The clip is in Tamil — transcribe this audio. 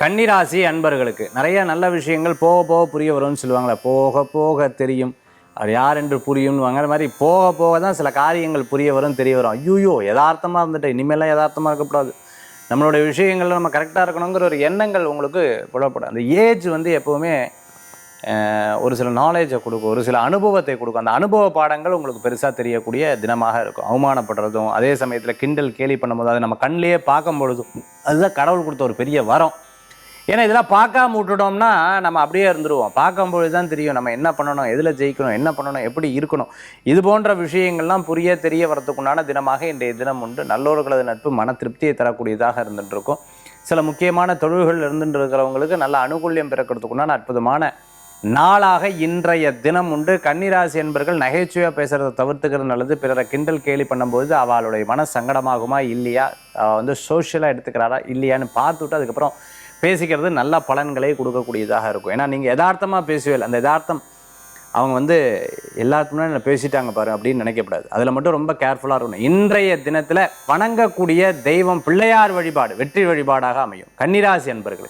கன்னிராசி அன்பர்களுக்கு நிறைய நல்ல விஷயங்கள் போக போக புரிய வரும்னு சொல்லுவாங்களே, போக போக தெரியும் அது யார் என்று புரியும்னுவாங்க. அது மாதிரி போக போக தான் சில காரியங்கள் புரிய வரும், தெரிய வரும். ஐயோ யதார்த்தமாக இருந்துட்டு இனிமேலாம் யதார்த்தமாக இருக்கக்கூடாது, நம்மளுடைய விஷயங்கள்ல நம்ம கரெக்டாக இருக்கணுங்கிற ஒரு எண்ணங்கள் உங்களுக்கு புலப்படும். அந்த ஏஜ் வந்து எப்போவுமே ஒரு சில நாலேஜை கொடுக்கும், ஒரு சில அனுபவத்தை கொடுக்கும். அந்த அனுபவ பாடங்கள் உங்களுக்கு பெருசாக தெரியக்கூடிய தினமாக இருக்கும். அவமானப்படுறதும் அதே சமயத்தில் கிண்டல் கேலி பண்ணும்போது அதை நம்ம கண்ணிலேயே பார்க்கும் பொழுதும் அதுதான் கடவுள் கொடுத்த ஒரு பெரிய வரம். ஏன்னா இதெல்லாம் பார்க்காம விட்டுட்டோம்னா நம்ம அப்படியே இருந்துருவோம். பார்க்கும்பொழுது தான் தெரியும் நம்ம என்ன பண்ணணும், எதில் ஜெயிக்கணும், என்ன பண்ணணும், எப்படி இருக்கணும். இது போன்ற விஷயங்கள்லாம் புரிய தெரிய வரத்துக்குண்டான தினமாக இன்றைய தினம் உண்டு. நல்லோர்களது நட்பு மன திருப்தியை தரக்கூடியதாக இருந்துகிட்ருக்கும். சில முக்கியமான தொழில்கள் இருந்துட்டு இருக்கிறவங்களுக்கு நல்ல அனுகூல்யம் பிறக்கிறதுக்குண்டான அற்புதமான நாளாக இன்றைய தினம் உண்டு. கன்னிராசி என்பர்கள் நகைச்சுவையாக பேசுகிறத தவிர்த்துக்கிறது நல்லது. பிறரை கிண்டல் கேலி பண்ணும்போது அவளுடைய மன சங்கடமாகுமா இல்லையா, வந்து சோஷியலாக எடுத்துக்கிறாரா இல்லையான்னு பார்த்துவிட்டு அதுக்கப்புறம் பேசிக்கிறது நல்ல பலன்களை கொடுக்கக்கூடியதாக இருக்கும். ஏன்னா நீங்கள் யதார்த்தமாக பேசுவேல், அந்த யதார்த்தம் அவங்க வந்து எல்லாத்துக்குமே என்ன பேசிட்டாங்க பாரு அப்படின்னு நினைக்கப்படாது. அதில் மட்டும் ரொம்ப கேர்ஃபுல்லாக இருக்கணும். இன்றைய தினத்தில் வணங்கக்கூடிய தெய்வம் பிள்ளையார் வழிபாடு வெற்றி வழிபாடாக அமையும். கன்னிராசி அன்பர்கள்